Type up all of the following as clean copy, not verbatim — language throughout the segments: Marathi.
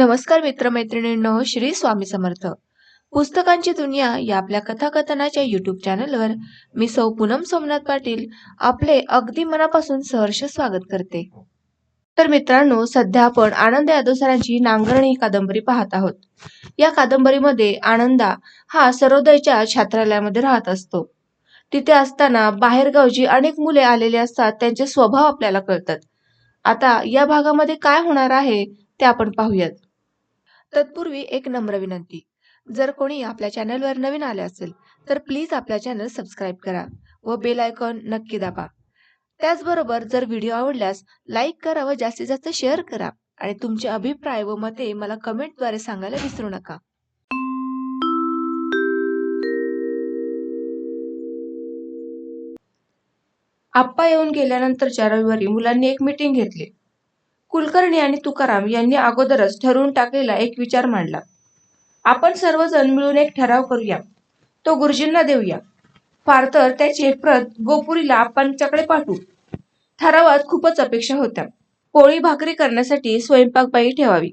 नमस्कार मित्रमैत्रिणींनो, श्री स्वामी समर्थ. पुस्तकांची दुनिया या आपल्या कथाकथनाच्या युट्यूब चॅनलवर मी सौ पूनम सोमनाथ पाटील आपले अगदी मनापासून सहर्ष स्वागत करते. तर मित्रांनो, सध्या आपण आनंद यादव सरांची नांगरणी ही कादंबरी पाहत आहोत. या कादंबरीमध्ये आनंदा हा सर्वोदयच्या छात्रालयामध्ये राहत असतो. तिथे असताना बाहेरगावची अनेक मुले आलेली असतात, त्यांचे स्वभाव आपल्याला कळतात. आता या भागामध्ये काय होणार आहे ते आपण पाहूयात. तत्पूर्वी एक नम्र विनंती, जर कोणी आपल्या चॅनलवर नवीन आले असेल तर प्लीज आपल्या चॅनल सबस्क्राईब करा व बेल आयकॉन नक्की दाबा. त्याचबरोबर जर व्हिडिओ आवडल्यास लाईक करा व जास्तीत जास्त शेअर करा आणि तुमचे अभिप्राय व मते मला कमेंटद्वारे सांगायला विसरू नका. आप्पा येऊन गेल्यानंतरच्या रविवारी मुलांनी एक मीटिंग घेतली. कुलकर्णी आणि तुकाराम यांनी अगोदरच ठरवून टाकलेला एक विचार मांडला. आपण सर्वजण मिळून एक ठराव करूया, तो गुरुजींना देऊया. फार तर त्याची एक प्रत गोपुरीला आप्पांच्याकडे पाठवू. ठरावात खूपच अपेक्षा होत्या. पोळी भाकरी करण्यासाठी स्वयंपाकबाई ठेवावी,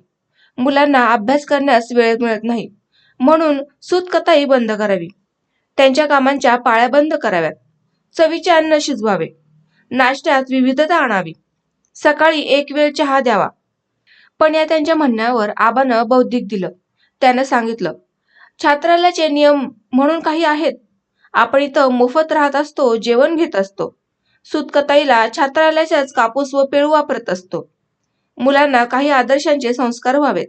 मुलांना अभ्यास करण्यास वेळ मिळत नाही म्हणून सूतकताई बंद करावी, त्यांच्या कामांच्या पाळ्या बंद कराव्यात, चवीचे अन्न शिजवावे, नाश्त्यात विविधता आणावी, सकाळी एक वेळ चहा द्यावा. पण या त्यांच्या म्हणण्यावर आबानं बौद्धिक दिलं. त्यानं सांगितलं, छात्रालयाचे नियम म्हणून काही आहेत. आपण इथं मोफत राहत असतो, जेवण घेत असतो. सूतकताईला छात्रालयाचाच कापूस व पेरू वापरत असतो. मुलांना काही आदर्शांचे संस्कार व्हावेत,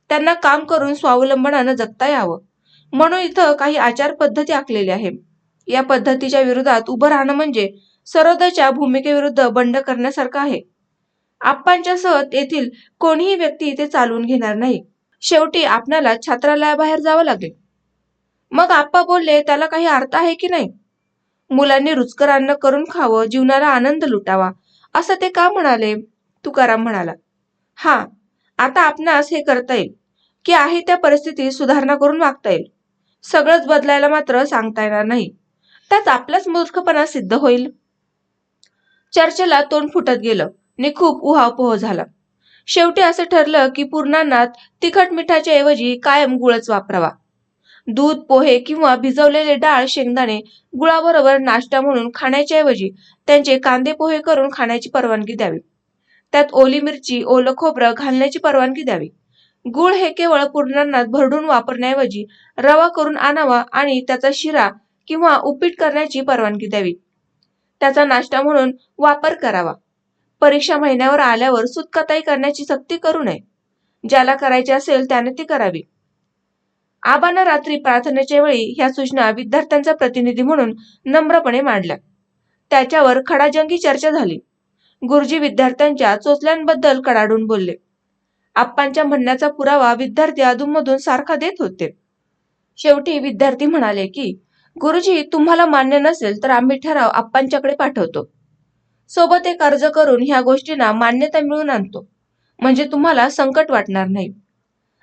त्यांना काम करून स्वावलंबनानं जगता यावं म्हणून इथं काही आचार पद्धती आखलेली आहे. या पद्धतीच्या विरोधात उभं राहणं म्हणजे सर्वोदयच्या भूमिकेविरुद्ध बंड करण्यासारखं आहे. आप्पांच्या सह येथील कोणीही व्यक्ती इथे चालवून घेणार नाही. शेवटी आपणाला छात्रालयाबाहेर जावं लागेल. मग आप्पा बोलले, त्याला काही अर्थ आहे की नाही? मुलांनी रुचकर अन्न करून खावं, जीवनाला आनंद लुटावा, असं ते का म्हणाले? तुकाराम म्हणाला, हा, आता आपणास हे करता येईल की आहे त्या परिस्थितीत सुधारणा करून वागता येईल. सगळंच बदलायला मात्र सांगता येणार नाही. त्यात आपलाच मूर्खपणा सिद्ध होईल. चर्चेला तोंड फुटत गेलं आणि खूप उहापोह झाला. शेवटी असं ठरलं की पूर्णांनात तिखट मिठाच्या ऐवजी कायम गुळच वापरावा. दूध, पोहे किंवा भिजवलेले डाळ, शेंगदाणे गुळाबरोबर नाश्ता म्हणून खाण्याच्या ऐवजी त्यांचे कांदे पोहे करून खाण्याची परवानगी द्यावी. त्यात ओली मिरची, ओलं खोबरं घालण्याची परवानगी द्यावी. गुळ हे केवळ पूर्णांनात भरडून वापरण्याऐवजी रवा करून आणावा आणि त्याचा शिरा किंवा उपीट करण्याची परवानगी द्यावी. त्याचा नाश्ता म्हणून वापर करावा. परीक्षा महिन्यावर आल्यावर सूतकताई करण्याची सक्ती करू नये. ज्याला करायची असेल त्याने ती करावी. आबांना रात्री प्रार्थनेच्या वेळी ह्या सूचना विद्यार्थ्यांचा प्रतिनिधी म्हणून नम्रपणे मांडल्या. त्याच्यावर खडाजंगी चर्चा झाली. गुरुजी विद्यार्थ्यांच्या चोचल्यांबद्दल कडाडून बोलले. आप्पांच्या म्हणण्याचा पुरावा विद्यार्थी अधूनमधून सारखा देत होते. शेवटी विद्यार्थी म्हणाले की गुरुजी, तुम्हाला मान्य नसेल तर आम्ही ठराव आप्पांच्याकडे पाठवतो. सोबत एक अर्ज करून ह्या गोष्टींना मान्यता मिळवून आणतो, म्हणजे तुम्हाला संकट वाटणार नाही.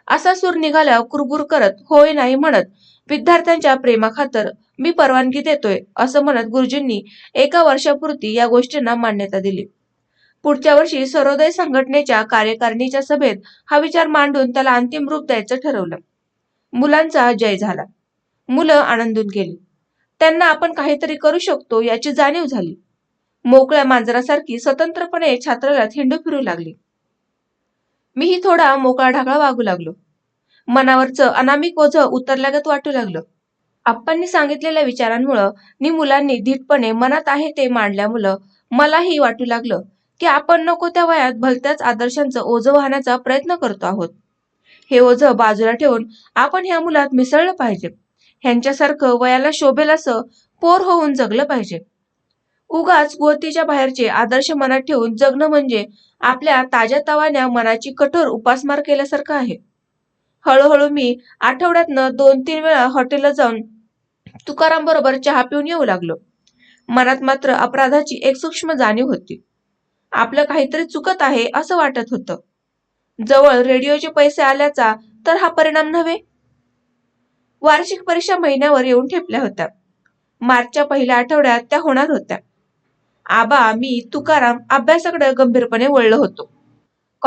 असा सूर निघाल्यावर कुरबुर करत होय नाही म्हणत विद्यार्थ्यांच्या प्रेमाखातर मी परवानगी देतोय असं म्हणत गुरुजींनी एका वर्षापुरती या गोष्टींना मान्यता दिली. पुढच्या वर्षी सर्वोदय संघटनेच्या कार्यकारिणीच्या सभेत हा विचार मांडून त्याला अंतिम रूप द्यायचं ठरवलं. मुलांचा जय झाला. मुलं आनंदून गेली. त्यांना आपण काहीतरी करू शकतो याची जाणीव झाली. मोकळ्या मांजरासारखी स्वतंत्रपणे छात्रालयात हिंडू फिरू लागली. मीही थोडा मोकळा ढाकळा वागू लागलो. मनावरचं अनामिक ओझं उतरल्यागत वाटू लागलं. आप्पांनी सांगितलेल्या विचारांमुळं नि मुलांनी धीटपणे मनात आहे ते मांडल्यामुळं मलाही वाटू लागलं की आपण नको त्या वयात भलत्याच आदर्शांचं ओझं वाहण्याचा प्रयत्न करतो आहोत. हे ओझं बाजूला ठेवून आपण ह्या मुलात मिसळलं पाहिजे. ह्यांच्यासारखं वयाला शोभेल असं पोर होऊन जगलं पाहिजे. उगाच गोतीच्या बाहेरचे आदर्श मनात ठेवून जगणं म्हणजे आपल्या ताज्या तवान्या मनाची कठोर उपासमार केल्यासारखं आहे. हळूहळू मी आठवड्यातनं 2-3 वेळा हॉटेलला जाऊन तुकाराम बरोबर चहा पिऊन येऊ लागलो. मनात मात्र अपराधाची एक सूक्ष्म जाणीव होती. आपलं काहीतरी चुकत आहे असं वाटत होतं. जवळ रेडिओचे पैसे आल्याचा तर हा परिणाम नव्हे. वार्षिक परीक्षा महिन्यावर येऊन ठेपल्या होत्या. मार्चच्या पहिल्या आठवड्यात त्या होणार होत्या. आबा, मी, तुकाराम अभ्यासाकडे गंभीरपणे वळलो होतो.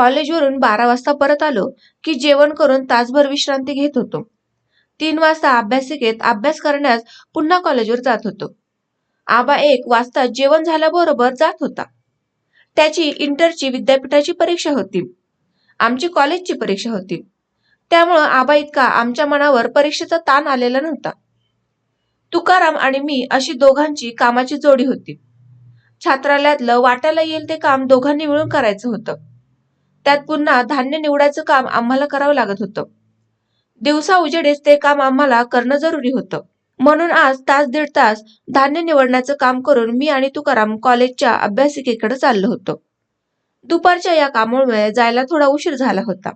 कॉलेजवरून 12 वाजता परत आलो की जेवण करून तासभर विश्रांती घेत होतो. 3 वाजता अभ्यासिकेत अभ्यास करण्यास पुन्हा कॉलेजवर जात होतो. आबा 1 वाजता जेवण झाल्याबरोबर जात होता. त्याची इंटरची विद्यापीठाची परीक्षा होती. आमची कॉलेजची परीक्षा होती. त्यामुळं आबा इतका आमच्या मनावर परीक्षेचा ताण आलेला नव्हता. तुकाराम आणि मी अशी दोघांची कामाची जोडी होती. छात्रालयातलं वाटायला येईल ते काम दोघांनी मिळून करायचं होतं. त्यात पुन्हा धान्य निवडायचं काम आम्हाला करावं लागत होतं. दिवसा उजेडेच ते काम आम्हाला करणं जरुरी होतं. म्हणून आज तास दीड तास धान्य निवडण्याचं काम करून मी आणि तुकाराम कॉलेजच्या अभ्यासिकेकडे चाललो होतो. दुपारच्या या कामामुळे जायला थोडा उशीर झाला होता.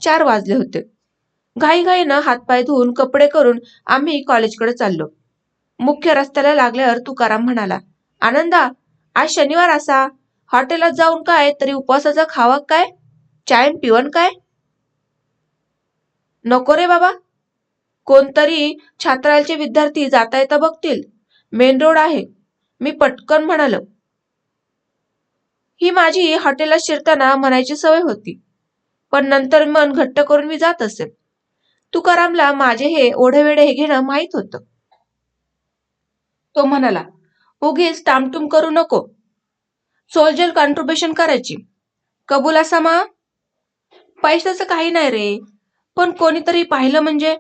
4 वाजले होते. घाईघाईनं हातपाय धुवून कपडे करून आम्ही कॉलेजकडे चाललो. मुख्य रस्त्याला लागल्यावर तुकाराम म्हणाला, आनंदा, आज शनिवार असा हॉटेलात जाऊन काय तरी उपवासाचा खावा काय? चाय पिवण काय? नको रे बाबा. कोणतरी छात्रालयाचे विद्यार्थी जाता येता बघतील. मेन रोड आहे. मी पटकन म्हणालो. ही माझी हॉटेलात शिरताना म्हणायची सवय होती. पण नंतर मन घट्ट करून मी जात असे. तुकारामला माझे हे ओढेवेढे हे घेणं माहीत होतं. तो म्हणाला, उगीच टामटूम करू नको. सोल्जर कॉन्ट्रिब्युशन करायची. कबूल असा मा? पैशाचं काही नाही रे, पण कोणीतरी पाहिलं म्हणजे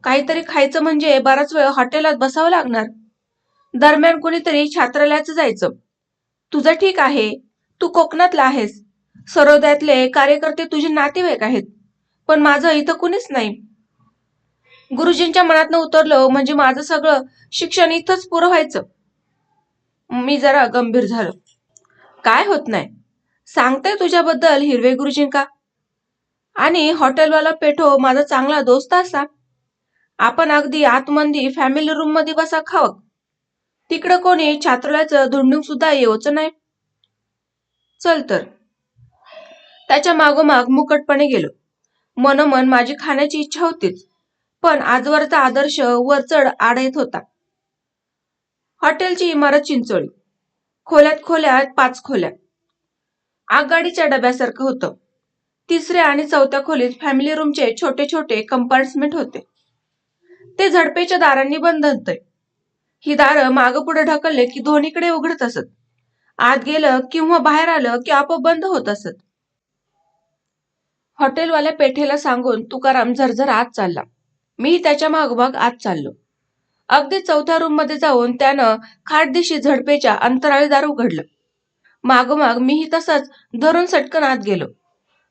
काहीतरी खायचं म्हणजे बराच वेळ हॉटेलात बसावं लागणार. दरम्यान कोणीतरी छात्रालयाचं जायचं. तुझं ठीक आहे, तू कोकणातला आहेस. सर्वोदयातले कार्यकर्ते तुझे नातेवाईक आहेत. पण माझं इथं कुणीच नाही. गुरुजींच्या मनातनं उतरलं म्हणजे माझं सगळं शिक्षण इथंच पुरं व्हायचं. मी जरा गंभीर झालो. काय होत नाही. सांगते तुझ्याबद्दल हिरवे गुरुजींका. आणि हॉटेलवाला पेठो माझा चांगला दोस्त असा. आपण अगदी आतमंदी फॅमिली रूम मध्ये बसा खावं. तिकडं कोणी छात्रालयाचं धुंडून सुद्धा येऊच नाही. चल तर. त्याच्या मागोमाग मुकटपणे गेलो. मनोमन माझी खाण्याची इच्छा होतीच, पण आजवरचा आदर्श वरचढ आड येत होता. हॉटेलची इमारत चिंचोळी. खोल्यात खोल्यात 5 खोल्या. आगगाडीच्या डब्यासारखं होतं. 3ऱ्या आणि 4थ्या खोलीत फॅमिली रूमचे छोटे छोटे कंपार्टमेंट होते. ते झडपेच्या दारांनी बंद होते. ही दारं मागं पुढे ढकलले की दोन्हीकडे उघडत असत. आत गेलं किंवा बाहेर आलं की आपोआप बंद होत असत. हॉटेलवाल्या पेठेला सांगून तुकाराम झरझर आत चालला. मीही त्याच्या मागोमाग आत चाललो. अगदी 4थ्या रूम मध्ये जाऊन त्यानं खाटदिशी झडपेच्या अंतराळी दार उघडलं. मागोमाग मीही तसंच धरून सटकन आत गेलो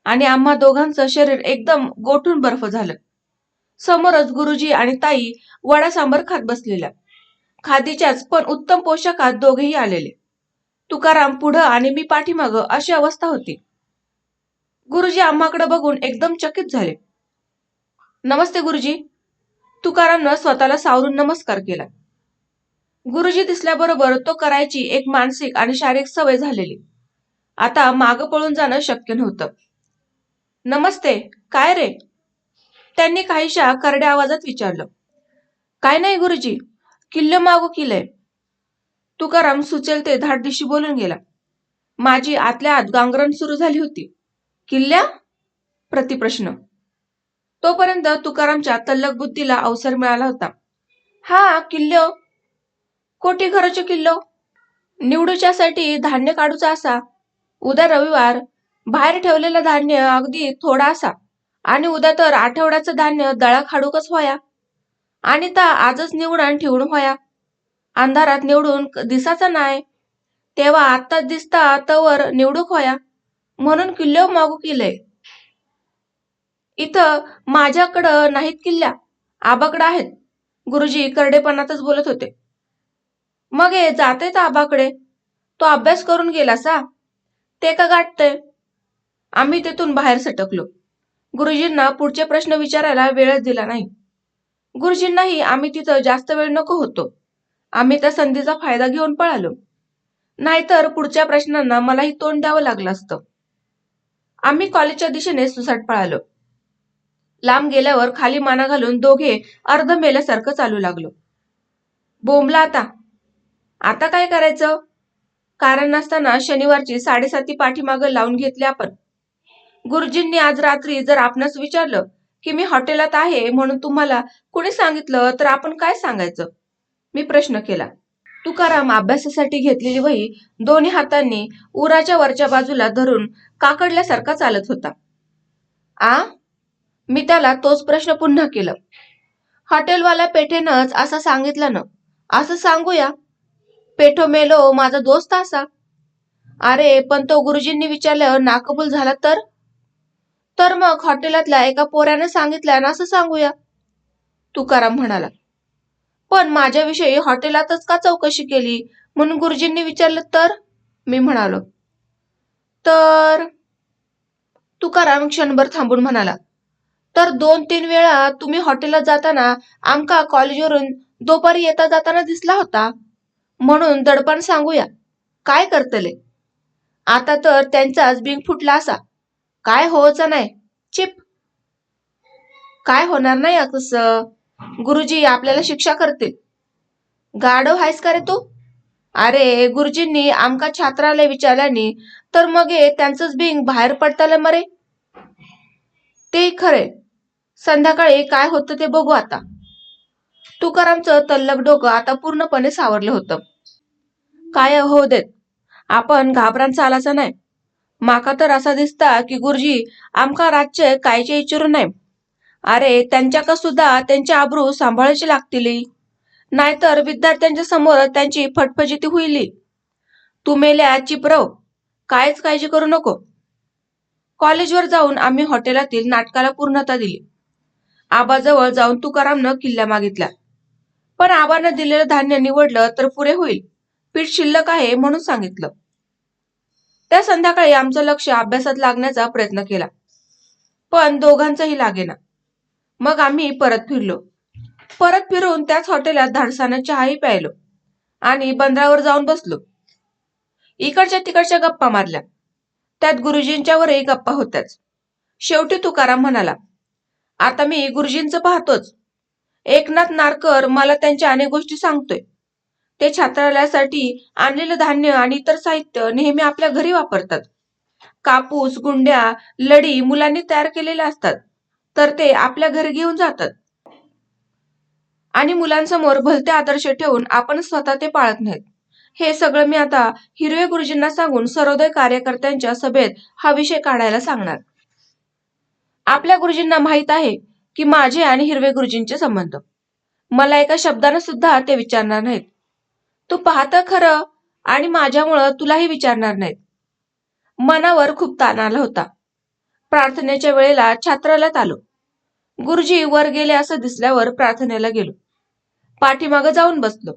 आणि आम्हा दोघांचं शरीर एकदम गोठून बर्फ झालं. समोरच गुरुजी आणि ताई वडा सांबर खात बसलेल्या. खादीच्याच पण उत्तम पोशाखात दोघेही आलेले. तुकाराम पुढं आणि मी पाठीमागं अशी अवस्था होती. गुरुजी आम्हाकडे बघून एकदम चकित झाले. नमस्ते गुरुजी. तुकारामनं स्वतःला सावरून नमस्कार केला. गुरुजी दिसल्याबरोबर तो करायची एक मानसिक आणि शारीरिक सवय झालेली. आता मागं पळून जाणं शक्य नव्हतं. नमस्ते, काय रे? त्यांनी काहीशा करड्या आवाजात विचारलं. काय नाही गुरुजी, किल्लं मागू किलय. तुकाराम सुचेल ते धाडदिशी बोलून गेला. माझी आतल्या आत गांगरण सुरू झाली होती. किल्ल्या? प्रतिप्रश्न. तोपर्यंत तुकारामच्या तल्लक बुद्धीला अवसर मिळाला होता. हा किल्लो. कोटी घराचे किल्लो. निवडूच्यासाठी धान्य काढूचा असा. उद्या रविवार. बाहेर ठेवलेलं धान्य अगदी थोडा असा. आणि उद्या तर आठवड्याचं धान्य दळा खाडूकच होया. आणि ता आजच निवडून ठेवून होया. अंधारात निवडून दिसाचा नाही. तेव्हा आत्ताच दिसता तवर निवडूक होया. म्हणून किल्लो मागू किल्लय. इथं माझ्याकडं नाहीत किल्ल्या, आबाकडं आहेत. गुरुजी करडेपणातच बोलत होते. मग हे जातेत आबाकडे. तो अभ्यास करून गेला सा. ते का गाठतय? आम्ही तेथून बाहेर सटकलो. गुरुजींना पुढचे प्रश्न विचारायला वेळच दिला नाही. गुरुजींनाही आम्ही तिथं जास्त वेळ नको होतो. आम्ही त्या संधीचा फायदा घेऊन पळालो. नाहीतर पुढच्या प्रश्नांना मलाही तोंड द्यावं लागलं असतं. आम्ही कॉलेजच्या दिशेने सुसाट पळालो. लांब गेल्यावर खाली माना घालून दोघे अर्ध मेल्यासारखं चालू लागलो. बोंबला आता. आता काय करायचं? कारण नसताना शनिवारची 7:30 पाठीमागं लावून घेतली आपण. गुरुजींनी आज रात्री जर आपणास विचारलं की मी हॉटेलात आहे म्हणून तुम्हाला कुणी सांगितलं तर आपण काय सांगायचं? मी प्रश्न केला. तुकाराम अभ्यासासाठी घेतलेली वही दोन्ही हातांनी उराच्या वरच्या बाजूला धरून काकडल्यासारखा चालत होता. आ? मी त्याला तोच प्रश्न पुन्हा केला. हॉटेलवाला पेठेनंच असं सांगितलं ना. असं सांगूया. पेठो मेलो माझा दोस्त असा. अरे पण तो गुरुजींनी विचारल्यावर नाकबूल झाला तर? तर मग हॉटेलातल्या एका पोऱ्याने सांगितलं ना असं सांगूया. तुकाराम म्हणाला. पण माझ्याविषयी हॉटेलातच का चौकशी केली म्हणून गुरुजींनी विचारलं तर? मी म्हणालो. तर तुकाराम क्षणभर थांबून म्हणाला. तर 2-3 वेळा तुम्ही हॉटेलात जाताना आमका कॉलेजवरून दुपारी येता जाताना दिसला होता. म्हणून दडपण सांगूया. काय करतले? आता तर त्यांचाच बिंग फुटला असा. काय होचं नाही. चिप. काय होणार नाही असं. गुरुजी आपल्याला शिक्षा करतील. गाढव आहेस का रे तू? अरे गुरुजींनी आमका छात्राला विचारल्यानी तर मग त्यांचंच बिंग बाहेर पडताले मरे. ते खरे. संध्याकाळी काय होतं ते बघू आता. तुकारामचं तल्लक डोकं आता पूर्णपणे सावरलं होतं. काय हो देत. आपण घाबरान चालायचं नाही. माका तर असा दिसता की गुरुजी आमका रातचे कायचे विचारू नाही. अरे त्यांच्याका सुद्धा त्यांची आबरू सांभाळायची लागतील. नाहीतर विद्यार्थ्यांच्या समोर त्यांची फटफजिती होईल. तू मेल्या चिपरव. कायच काळजी करू नको. कॉलेजवर जाऊन आम्ही हॉटेलातील नाटकाला पूर्णता दिली. आबाजवळ जाऊन तुकारामनं किल्ल्या मागितल्या. पण आबानं दिलेलं धान्य निवडलं तर पुरे होईल. पीठ शिल्लक आहे म्हणून सांगितलं. त्या संध्याकाळी आमचं लक्ष अभ्यासात लागण्याचा प्रयत्न केला. पण दोघांचंही लागेना. मग आम्ही परत फिरलो. परत फिरून त्याच हॉटेलात धाडसानं चहाही प्यायलो आणि बंदरावर जाऊन बसलो. इकडच्या तिकडच्या गप्पा मारल्या. त्यात गुरुजींच्यावरही गप्पा होत्याच. शेवटी तुकाराम म्हणाला. आता मी गुरुजींचं पाहतोच. एकनाथ नारकर मला त्यांच्या अनेक गोष्टी सांगतोय. ते छात्रालयासाठी आणलेलं धान्य आणि इतर साहित्य नेहमी आपल्या घरी वापरतात. कापूस, गुंड्या, लढी मुलांनी तयार केलेल्या असतात. तर ते आपल्या घरी घेऊन जातात. आणि मुलांसमोर भलते आदर्श ठेवून आपण स्वतः ते पाळत नाहीत. हे सगळं मी आता हिरवे गुरुजींना सांगून सर्वोदय कार्यकर्त्यांच्या सभेत हा विषय काढायला सांगणार. आपल्या गुरुजींना माहित आहे की माझे आणि हिरवे गुरुजींचे संबंध. मला एका शब्दानं सुद्धा ते विचारणार नाहीत. तू पाहतं खरं आणि माझ्यामुळं तुलाही विचारणार नाहीत. मनावर खूप ताण आला होता. प्रार्थनेच्या वेळेला छात्रालयात आलो. गुरुजी वर गेले असं दिसल्यावर प्रार्थनेला गेलो. पाठीमागं जाऊन बसलो.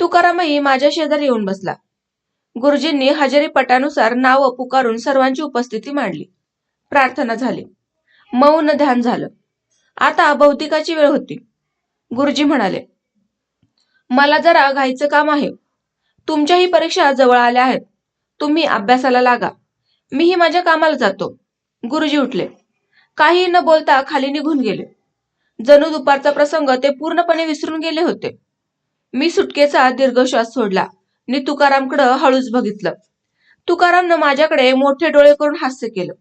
तुकारामही माझ्या शेजारी येऊन बसला. गुरुजींनी हजेरी पटानुसार नावं पुकारून सर्वांची उपस्थिती मांडली. प्रार्थना झाली. मौन ध्यान झालं. आता भौतिकाची वेळ होती. गुरुजी म्हणाले. मला जरा घाईचं काम आहे. तुमच्याही परीक्षा जवळ आल्या आहेत. तुम्ही अभ्यासाला लागा. मीही माझ्या कामाला जातो. गुरुजी उठले. काही न बोलता खाली निघून गेले. जणू दुपारचा प्रसंग ते पूर्णपणे विसरून गेले होते. मी सुटकेचा दीर्घश्वास सोडला आणि तुकारामकडे हळूच बघितलं. तुकारामनं माझ्याकडे मोठे डोळे करून हास्य केलं.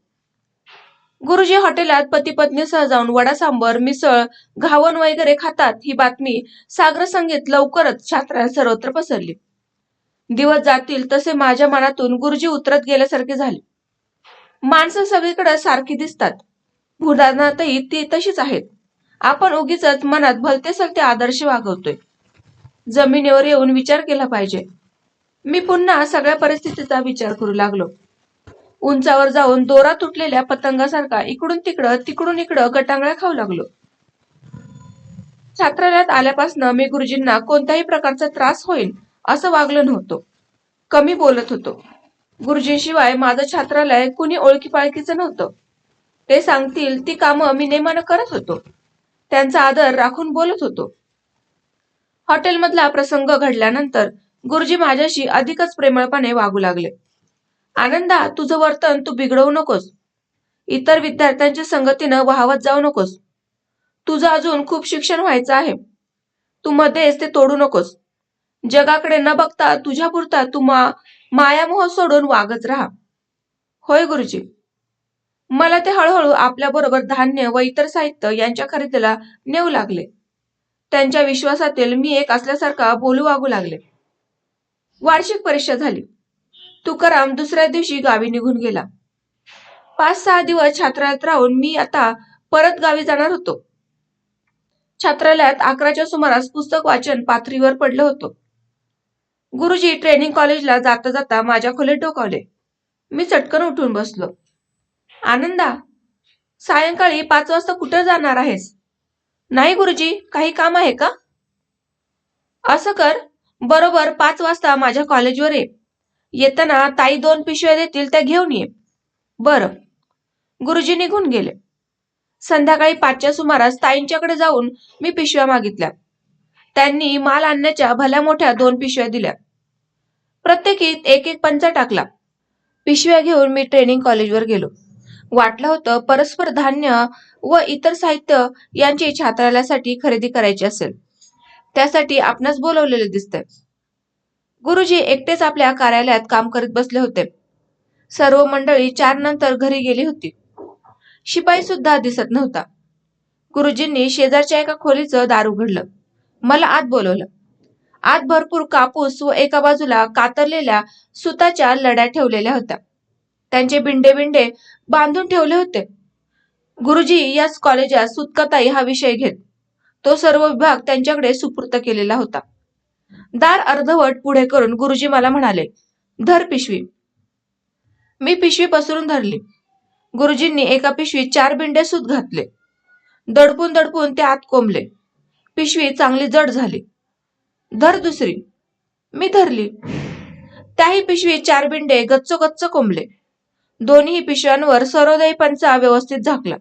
गुरुजी हॉटेलात पती पत्नीसह जाऊन वडा सांबर, मिसळ, घावन वगैरे खातात ही बातमी सागर संगीत लवकरच छात्राला सर्वत्र पसरली. दिवस जातील तसे माझ्या मनातून गुरुजी उतरत गेल्यासारखे झाले. माणसं सगळीकडे सारखी दिसतात. भूदानातही ती तशीच आहेत. आपण उगीच मनात भलते सलते आदर्श वागवतोय. जमिनीवर येऊन विचार केला पाहिजे. मी पुन्हा सगळ्या परिस्थितीचा विचार करू लागलो. उंचावर जाऊन दोरा तुटलेल्या पतंगासारखा इकडून तिकडं तिकडून इकडं गटांगळ्या खाऊ लागलो. छात्रालयात आल्यापासून मी गुरुजींना कोणत्याही प्रकारचा त्रास होईल असं वागलो नव्हतो. कमी बोलत होतो. गुरुजींशिवाय माझं छात्रालय कुणी ओळखी पाळखीचं नव्हतं. ते सांगतील ती कामं मी नेमानं करत होतो. त्यांचा आदर राखून बोलत होतो. हॉटेलमधला प्रसंग घडल्यानंतर गुरुजी माझ्याशी अधिकच प्रेमळपणे वागू लागले. आनंदा, तुझं वर्तन तू बिघडवू नकोस. इतर विद्यार्थ्यांच्या संगतीनं वाहवत जाऊ नकोस. तुझं अजून खूप शिक्षण व्हायचं आहे. तू मध्येच ते तोडू नकोस. जगाकडे न बघता तुझ्यापुरता तू मायामोह सोडून वागत राहा. होय गुरुजी. मला ते हळूहळू आपल्याबरोबर धान्य व इतर साहित्य यांच्या खरेदीला नेऊ लागले. त्यांच्या विश्वासातील मी एक असल्यासारखा बोलू वागू लागले. वार्षिक परीक्षा झाली. तुकाराम दुसऱ्या दिवशी गावी निघून गेला. 5-6 दिवस छात्रालयात राहून मी आता परत गावी जाणार होतो. छात्रालयात 11च्या सुमारास पुस्तक वाचन पातळीवर पडलं होतं. गुरुजी ट्रेनिंग कॉलेजला जाता जाता माझ्या खोलीत डोकावले. मी चटकन उठून बसलो. आनंदा, सायंकाळी 5 वाजता कुठे जाणार आहेस? नाही गुरुजी, काही काम आहे का? असं कर, बरोबर 5 वाजता माझ्या कॉलेजवर ये. येताना ताई 2 पिशव्या देतील त्या घेऊन ये. बरं. गुरुजी निघून गेले. संध्याकाळी 5च्या सुमारास ताईंच्याकडे जाऊन मी पिशव्या मागितल्या. त्यांनी माल आणण्याच्या भल्या मोठ्या 2 पिशव्या दिल्या. प्रत्येकीत एक एक पंचा टाकला. पिशव्या घेऊन मी ट्रेनिंग कॉलेजवर गेलो. वाटलं होतं परस्पर धान्य व इतर साहित्य यांची छात्रालयासाठी खरेदी करायची असेल. त्यासाठी आपणास बोलवलेले दिसते. गुरुजी एकटेच आपल्या कार्यालयात काम करीत बसले होते. सर्व मंडळी 4 नंतर घरी गेली होती. शिपाई सुद्धा दिसत नव्हता. गुरुजींनी शेजारच्या एका खोलीचं दार उघडलं. मला आत बोलवलं. आत भरपूर कापूस व एका बाजूला कातरलेल्या सुताच्या लड्या ठेवलेल्या होत्या. त्यांचे बिंडे बिंडे बांधून ठेवले होते. गुरुजी याच कॉलेजात सुतकताई हा विषय घेत. तो सर्व विभाग त्यांच्याकडे सुपूर्त केलेला होता. दार अर्धवट पुढे करून गुरुजी मला म्हणाले, धर पिशवी. मी पिशवी पसरून धरली. गुरुजींनी एका पिशवीत 4 बिंडे सूत घातले. दडपून दडपून ते आत कोंबले. पिशवी चांगली जड झाली. धर दुसरी. मी धरली. त्याही पिशवीत 4 बिंडे गच्च कोंबले. दोन्ही पिशव्यांवर सरोदयी पंचा व्यवस्थित झाकला.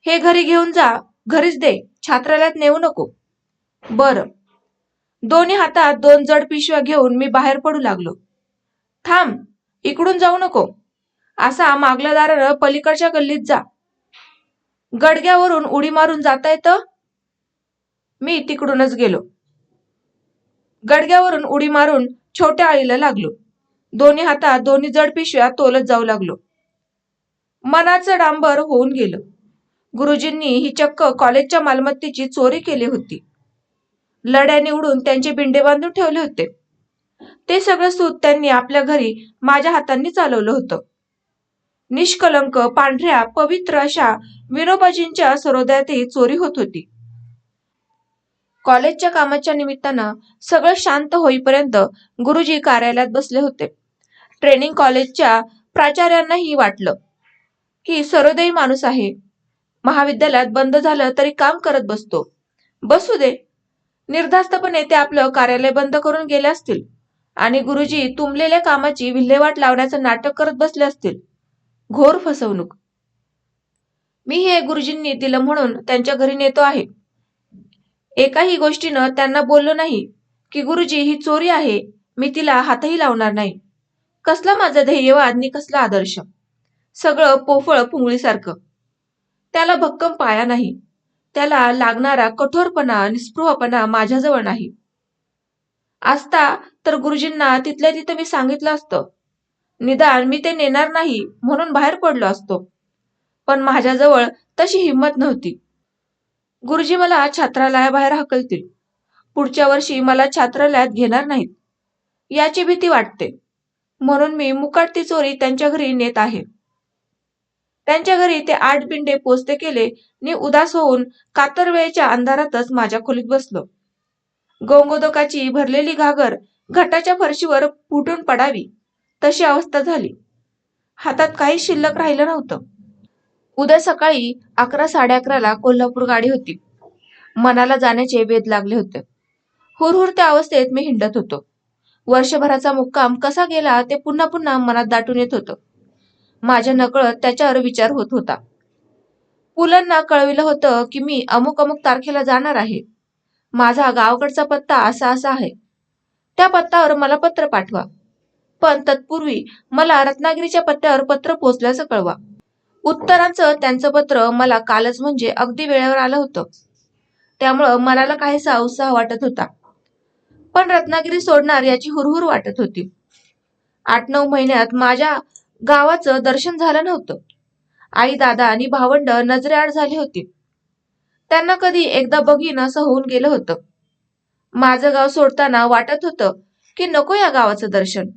हे घरी घेऊन जा, घरीच दे, छात्रालयात नेऊ नको. बरं. दोन्ही हातात 2 जड पिशव्या घेऊन मी बाहेर पडू लागलो. थांब, इकडून जाऊ नको. असा मागल्या दारानं पलीकडच्या गल्लीत जा. गडग्यावरून उडी मारून जाता येतं? मी तिकडूनच गेलो. गडग्यावरून उडी मारून छोट्या आळीला लागलो. दोन्ही हातात 2 जड पिशव्या तोलत जाऊ लागलो. मनाचं डांबर होऊन गेलं. गुरुजींनी ही चक्क कॉलेजच्या मालमत्तेची चोरी केली होती. लड्याने उडून त्यांचे बिंडे बांधून ठेवले होते. ते सगळं सूत त्यांनी आपल्या घरी माझ्या हातांनी चालवलं होतं. निष्कलंक, पांढऱ्या, पवित्र अशा विनोबाजींच्या सरोदयातही चोरी होत होती. कॉलेजच्या कामाच्या निमित्तानं सगळं शांत होईपर्यंत गुरुजी कार्यालयात बसले होते. ट्रेनिंग कॉलेजच्या प्राचार्यांनाही वाटलं की सरोदयी माणूस आहे. महाविद्यालयात बंद झालं तरी काम करत बसतो. बसू दे. निर्धास्तपणे ते आपलं कार्यालय बंद करून गेले असतील आणि गुरुजी तुंबलेल्या कामाची विल्हेवाट लावण्याचं नाटक करत बसले असतील. घोर फसवणूक. मी हे गुरुजींनी दिलं म्हणून त्यांच्या घरी नेतो आहे. एकाही गोष्टीनं त्यांना बोललो नाही की गुरुजी ही चोरी आहे, मी तिला हातही लावणार नाही. कसला माझा ध्येयवाद आणि कसला आदर्श. सगळं पोफळ पुंगळीसारखं. त्याला भक्कम पाया नाही. त्याला लागणारा कठोरपणा, निस्पृहपणा माझ्याजवळ नाही. असता तर गुरुजींना तिथल्या तिथं मी सांगितलं असतं. निदान मी ते नेणार नाही म्हणून बाहेर पडलो असतो. पण माझ्याजवळ तशी हिंमत नव्हती. गुरुजी मला छात्रालयाबाहेर हाकलतील. पुढच्या वर्षी मला छात्रालयात घेणार नाहीत याची भीती वाटते. म्हणून मी मुकाट ती चोरी त्यांच्या घरी नेत आहे. त्यांच्या घरी ते 8 बिंडे पोचते केले नि उदास होऊन कातर वेळेच्या अंधारातच माझ्या खोलीत बसलो. गोंगोदकाची भरलेली घागर घटाच्या फरशीवर फुटून पडावी तशी अवस्था झाली. हातात काही शिल्लक राहिलं नव्हतं. उद्या सकाळी 11-11:30ला कोल्हापूर गाडी होती. मनाला जाण्याचे वेध लागले होते. हुरहुरत्या अवस्थेत मी हिंडत होतो. वर्षभराचा मुक्काम कसा गेला ते पुन्हा पुन्हा मनात दाटून येत होतं. माझ्या नकळत त्याच्यावर विचार होत होता. पुलंना कळविलं होतं की मी अमुक अमुक तारखेला जाणार आहे. माझा गावाकडचा पत्ता असा असा आहे. त्या पत्त्यावर मला पत्र पाठवा. पण तत्पूर्वी मला रत्नागिरीच्या पत्त्यावर पत्र पोचल्याचं कळवा. उत्तराचं त्यांचं पत्र मला कालच म्हणजे अगदी वेळेवर आलं होतं. त्यामुळं मनाला काहीसा उत्साह वाटत होता. पण रत्नागिरी सोडणार याची हुरहुर वाटत होती. 8-9 महिन्यात माझ्या गावाचं दर्शन झालं नव्हतं. आई, दादा आणि भावंड नजरेआड झाली होती. त्यांना कधी एकदा बघीन असं होऊन गेलं होतं. माझं गाव सोडताना वाटत होतं की नको या गावाचं दर्शन.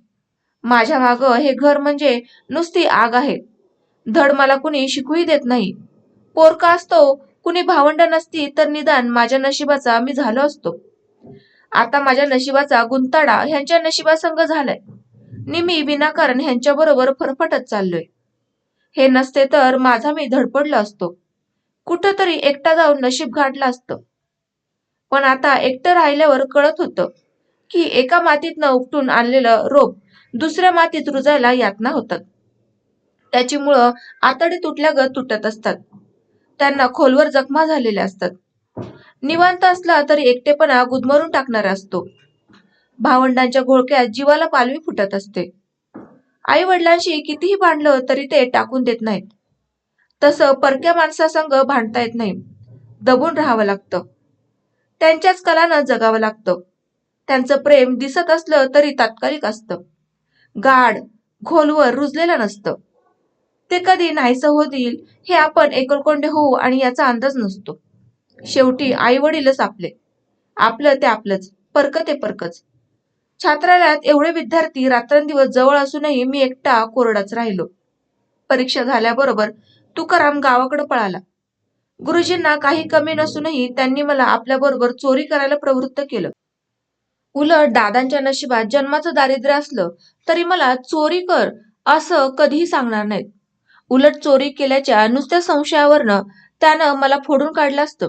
माझ्या मागं हे घर म्हणजे नुसती आग आहे. धड मला कुणी शिकूही देत नाही. पोरका असतो, कुणी भावंड नसती तर निदान माझ्या नशिबाचा मी झालो असतो. आता माझ्या नशिबाचा गुंताडा ह्यांच्या नशिबासंग झालाय. मी विनाकारण ह्यांच्या बरोबर फरफटत चाललोय. हे नसते तर माझा मी धडपडलो असतो. कुठंतरी एकटा जाऊन नशीब गाठलं असतं. पण आता एकटं राहिल्यावर कळत होतं की एका मातीतनं उपटून आणलेलं रोप दुसऱ्या मातीत रुजायला यातना होतात. त्याची मुळं आतडी तुटल्यागत तुटत असतात. त्यांना खोलवर जखमा झालेल्या असतात. निवांत असला तरी एकटेपणा गुदमरून टाकणारा असतो. भावंडांच्या घोळक्यात जीवाला पालवी फुटत असते. आई वडिलांशी कितीही भांडलं तरी ते टाकून देत नाहीत. तसं परक्या माणसासंग भांडता येत नाही. दबून राहावं लागतं. त्यांच्याच कलानं जगावं लागतं. त्यांचं प्रेम दिसत असलं तरी तात्कालिक असतं. गाढ, खोलवर रुजलेलं नसतं. ते कधी नाहीसं होतील हे आपण एकलकोंडे होऊ आणि याचा अंदाज नसतो. शेवटी आई वडीलच आपले. आपलं ते आपलंच, परकं ते परकच. छात्रालयात एवढे विद्यार्थी रात्रंदिवस जवळ असूनही मी एकटा कोरडाच राहिलो. परीक्षा झाल्याबरोबर तुकाराम गावाकडे पळाला. गुरुजींना काही कमी नसूनही त्यांनी मला आपल्याबरोबर चोरी करायला प्रवृत्त केलं. उलट दादांच्या नशिबात जन्माचं दारिद्र्य असलं तरी मला चोरी कर असं कधीही सांगणार नाहीत. उलट चोरी केल्याच्या नुसत्या संशयावरनं त्यानं मला फोडून काढलं असतं.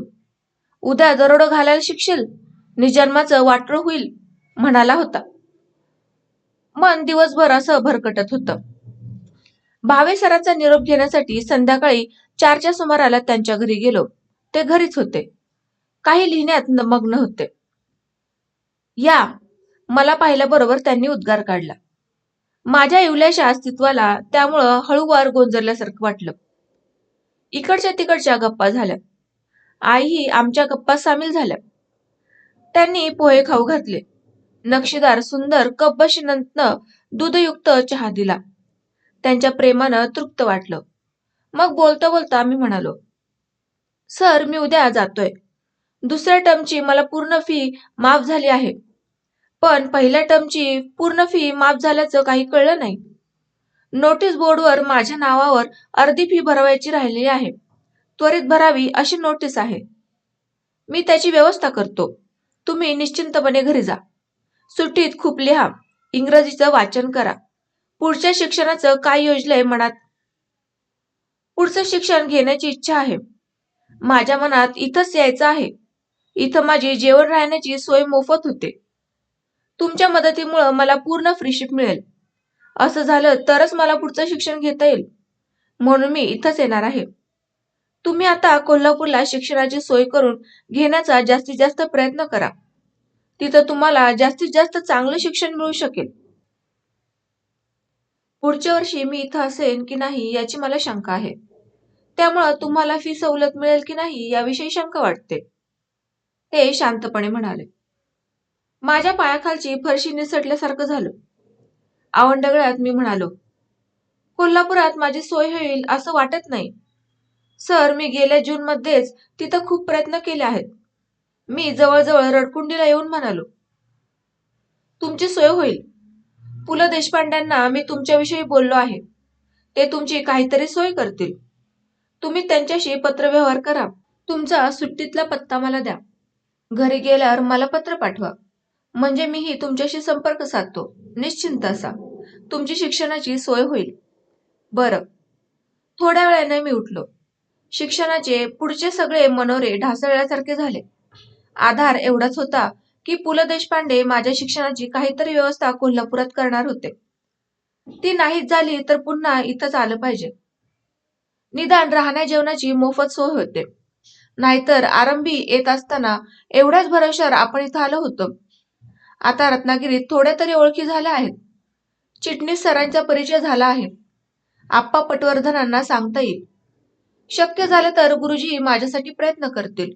उद्या दरोडं घालायला शिकशील, निजन्माचं वाटोळं होईल म्हणाला होता. मन दिवसभर असं भरकटत होतं. भावे सरांचा निरोप घेण्यासाठी संध्याकाळी 4च्या सुमाराला त्यांच्या घरी गेलो. ते घरीच होते. काही लिहिण्यात मग्न होते. या मला पाहिल्याबरोबर त्यांनी उद्गार काढला. माझ्या इवल्याशा अस्तित्वाला त्यामुळं हळूवार गोंजरल्यासारखं वाटलं. इकडच्या तिकडच्या गप्पा झाल्या. आईही आमच्या गप्पात सामील झाल्या. त्यांनी पोहे खाऊ घातले. नक्षीदार सुंदर कपबशीनंतनं दूधयुक्त चहा दिला. त्यांच्या प्रेमानं तृप्त वाटलं. मग बोलता बोलता मी म्हणालो, सर मी उद्या जातोय. दुसऱ्या टर्मची मला पूर्ण फी माफ झाली आहे. पण पहिल्या टर्मची पूर्ण फी माफ झाल्याचं काही कळलं नाही. नोटीस बोर्डवर माझ्या नावावर अर्धी फी भरवायची राहिलेली आहे. त्वरित भरावी अशी नोटीस आहे. मी त्याची व्यवस्था करतो. तुम्ही निश्चिंतपणे घरी जा. सुट्टीत खूप लिहा. इंग्रजीचं वाचन करा. पुढच्या शिक्षणाचं काय योजलंय मनात? पुढचं शिक्षण घेण्याची इच्छा आहे. माझ्या मनात इथंच यायचं आहे. इथं माझी जेवण राहण्याची सोय मोफत होते. तुमच्या मदतीमुळे मला पूर्ण फ्रीशिप मिळेल. असं झालं तरच मला पुढचं शिक्षण घेता येईल. म्हणून मी इथंच येणार आहे. तुम्ही आता कोल्हापूरला शिक्षणाची सोय करून घेण्याचा जास्तीत जास्त प्रयत्न करा. तिथं तुम्हाला जास्तीत जास्त चांगलं शिक्षण मिळू शकेल. पुढच्या वर्षी मी इथं असेन की नाही याची मला शंका आहे. त्यामुळं तुम्हाला फी सवलत मिळेल की नाही याविषयी शंका वाटते. ते शांतपणे म्हणाले. माझ्या पायाखालची फरशी निसटल्यासारखं झालं. आवंडगळ्यात मी म्हणालो, कोल्हापुरात माझी सोय होईल असं वाटत नाही. सर मी गेल्या जूनमध्येच तिथं खूप प्रयत्न केले आहेत. मी जवळजवळ रडकुंडीला येऊन म्हणालो, तुमची सोय होईल. पु ल देशपांड्यांना मी तुमच्याविषयी बोललो आहे. ते तुमची काहीतरी सोय करतील. तुम्ही त्यांच्याशी पत्रव्यवहार करा. तुमचा सुट्टीतला पत्ता मला द्या. घरी गेल्यावर मला पत्र पाठवा. म्हणजे मीही तुमच्याशी संपर्क साधतो. निश्चिंत असा. तुमची शिक्षणाची सोय होईल. बरं. थोड्या वेळाने मी उठलो. शिक्षणाचे पुढचे सगळे मनोरे ढासळल्यासारखे झाले. आधार एवढाच होता की पु ल देशपांडे माझ्या शिक्षणाची काहीतरी व्यवस्था कोल्हापुरात करणार होते. ती नाहीच झाली तर पुन्हा इथंच आलं पाहिजे. निदान राहण्या जेवणाची मोफत सोय होते. नाहीतर आरंभी येत असताना एवढ्याच भरोश्यावर आपण इथं आलो होतो. आता रत्नागिरीत थोड्या तरी ओळखी झाल्या आहेत. चिटणीस सरांचा परिचय झाला आहे. आप्पा पटवर्धनांना सांगता येईल. शक्य झालं तर गुरुजी माझ्यासाठी प्रयत्न करतील.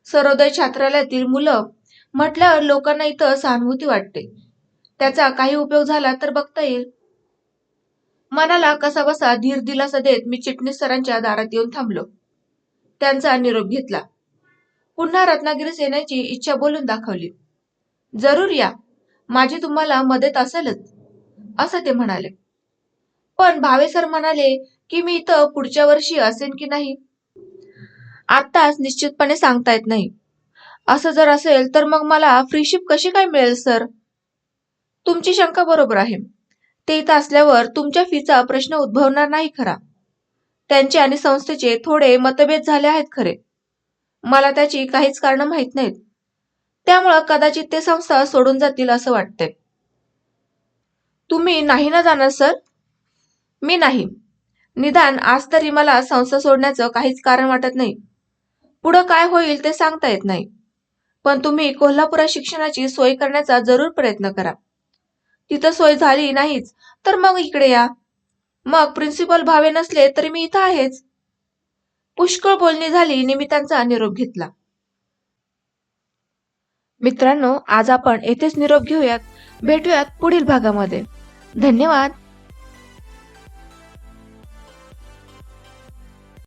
सर्वोदय छात्रालयातील मुलं म्हटल्यावर लोकांना इथं सहानुभूती वाटते. त्याचा काही उपयोग झाला तर बघता येईल. मनाला कसाबसा धीर दिलासा देत मी चिटणीस सरांच्या दारात येऊन थांबलो. त्यांचा निरोप घेतला. पुन्हा रत्नागिरीस येण्याची इच्छा बोलून दाखवली. जरूर या, माझी तुम्हाला मदत असेलच, असं ते म्हणाले. पण भावे सर म्हणाले की मी इथं पुढच्या वर्षी असेन की नाही आत्ताच निश्चितपणे सांगता येत नाही. असं जर असेल तर मग मला फ्रीशिप कशी काय मिळेल सर? तुमची शंका बरोबर आहे. ते इथं असल्यावर तुमच्या फीचा प्रश्न उद्भवणार नाही खरा. त्यांचे आणि संस्थेचे थोडे मतभेद झाले आहेत खरे. मला त्याची काहीच कारण माहीत नाहीत. त्यामुळं कदाचित ते संस्था सोडून जातील असं वाटतंय. तुम्ही नाही ना जाणार सर? मी नाही. निदान आज तरी मला संस्था सोडण्याचं काहीच कारण वाटत नाही. पुढं काय होईल ते सांगता येत नाही. पण तुम्ही कोल्हापुरात शिक्षणाची सोय करण्याचा जरूर प्रयत्न करा. तिथं सोय झाली नाहीच तर मग इकडे या. मग प्रिन्सिपल भावे नसले तरी मी इथं आहेच. पुष्कळ बोलणी झाली नि मी त्यांचा निरोप घेतला. मित्रांनो, आज आपण येथेच निरोप घेऊयात. भेटूयात पुढील भागामध्ये. धन्यवाद.